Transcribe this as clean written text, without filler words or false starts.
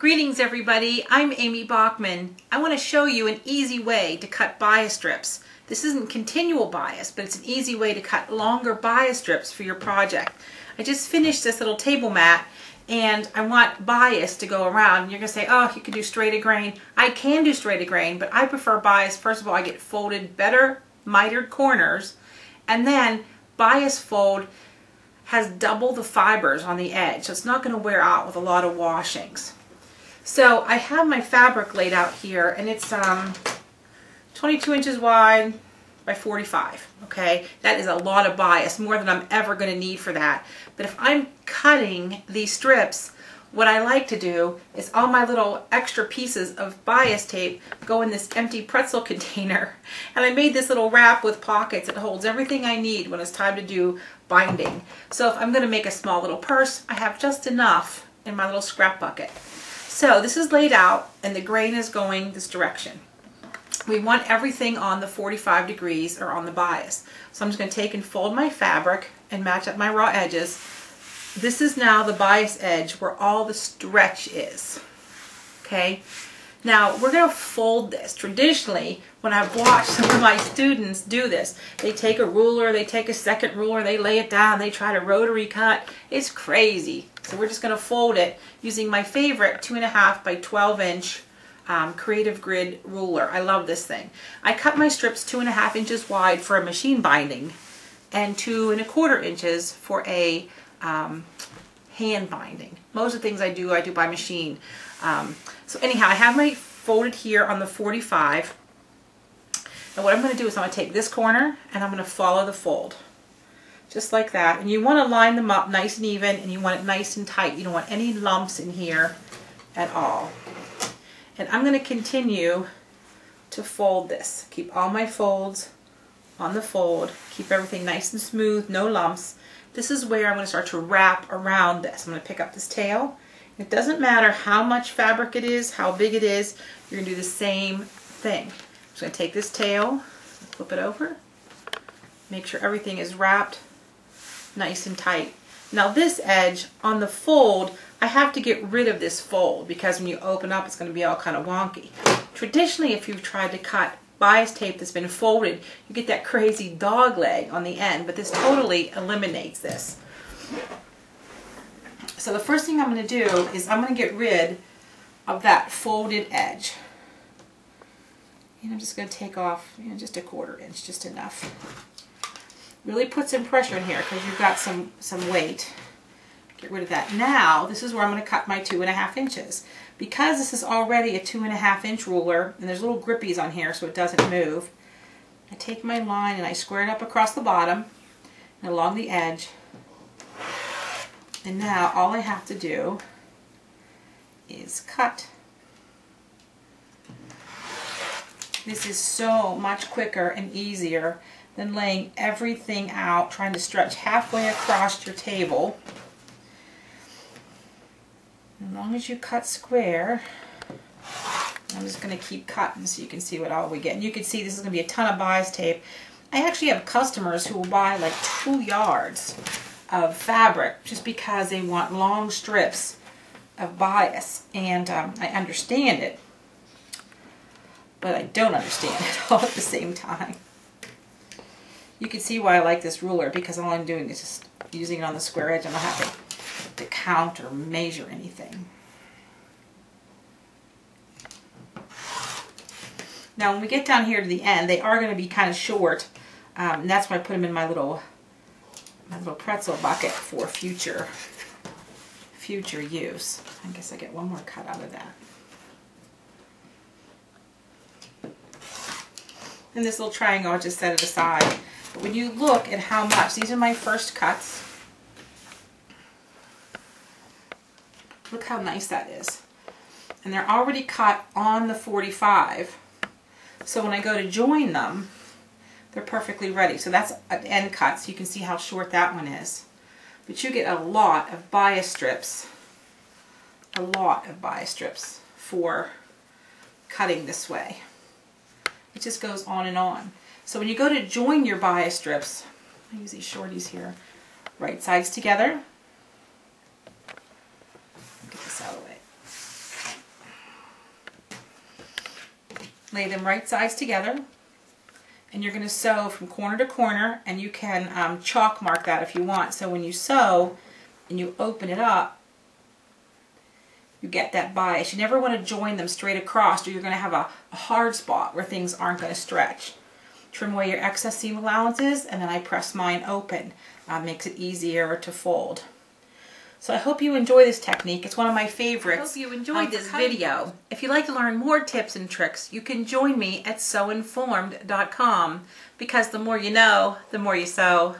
Greetings everybody, I'm Amy Baughman. I want to show you an easy way to cut bias strips. This isn't continual bias, but it's an easy way to cut longer bias strips for your project. I just finished this little table mat and I want bias to go around. You're going to say, oh, you can do straight grain. I can do straight grain, but I prefer bias. First of all, I get folded better mitered corners, and then bias fold has double the fibers on the edge, so it's not going to wear out with a lot of washings. So I have my fabric laid out here, and it's 22 inches wide by 45. Okay, that is a lot of bias, more than I'm ever going to need for that. But if I'm cutting these strips, what I like to do is all my little extra pieces of bias tape go in this empty pretzel container, and I made this little wrap with pockets that holds everything I need when it's time to do binding. So if I'm going to make a small little purse, I have just enough in my little scrap bucket. So this is laid out and the grain is going this direction. We want everything on the 45 degrees or on the bias. So I'm just going to take and fold my fabric and match up my raw edges. This is now the bias edge where all the stretch is. Okay, now we're going to fold this. Traditionally, when I've watched some of my students do this, they take a ruler, they take a second ruler, they lay it down, they try to rotary cut. It's crazy. So we're just going to fold it using my favorite 2.5 by 12 inch Creative Grid ruler. I love this thing. I cut my strips 2.5 inches wide for a machine binding and 2.25 inches for a hand binding. Most of the things I do by machine. So anyhow, I have my folded here on the 45. And what I'm going to do is I'm going to take this corner and I'm going to follow the fold. Just like that. And you want to line them up nice and even, and you want it nice and tight. You don't want any lumps in here at all. And I'm going to continue to fold this. Keep all my folds on the fold. Keep everything nice and smooth, no lumps. This is where I'm going to start to wrap around this. I'm going to pick up this tail. It doesn't matter how much fabric it is, how big it is, you're going to do the same thing. I'm just going to take this tail, flip it over, make sure everything is wrapped nice and tight. Now this edge on the fold, I have to get rid of this fold because when you open up it's going to be all kind of wonky. Traditionally, if you've tried to cut bias tape that's been folded, you get that crazy dog leg on the end, but this totally eliminates this. So the first thing I'm going to do is I'm going to get rid of that folded edge. And I'm just going to take off, just 1/4 inch, just enough. Really put some pressure in here because you've got some weight. Get rid of that. Now, this is where I'm going to cut my 2.5 inches. Because this is already a 2.5 inch ruler, and there's little grippies on here so it doesn't move, I take my line and I square it up across the bottom and along the edge. And now all I have to do is cut. This is so much quicker and easier than laying everything out, trying to stretch halfway across your table. As long as you cut square, I'm just going to keep cutting so you can see what all we get. And you can see this is going to be a ton of bias tape. I actually have customers who will buy like 2 yards of fabric just because they want long strips of bias. And I understand it, but I don't understand it all at the same time. You can see why I like this ruler, because all I'm doing is just using it on the square edge. I don't have to count or measure anything. Now when we get down here to the end, they are going to be kind of short, and that's why I put them in my little pretzel bucket for future use. I guess I get one more cut out of that. And this little triangle, I'll just set it aside. But when you look at how much, these are my first cuts. Look how nice that is. And they're already cut on the 45. So when I go to join them, they're perfectly ready. So that's an end cut, so you can see how short that one is. But you get a lot of bias strips. A lot of bias strips for cutting this way. It just goes on and on. So when you go to join your bias strips, I use these shorties here, right sides together. Get this out of the way. lay them right sides together, and you're going to sew from corner to corner, and you can chalk mark that if you want. So when you sew and you open it up, you get that bias. You never want to join them straight across, or you're going to have a hard spot where things aren't going to stretch. Trim away your excess seam allowances, and then I press mine open. Makes it easier to fold. So I hope you enjoy this technique. It's one of my favorites. I hope you enjoyed this video. If you'd like to learn more tips and tricks, you can join me at sewinformed.com, because the more you know, the more you sew.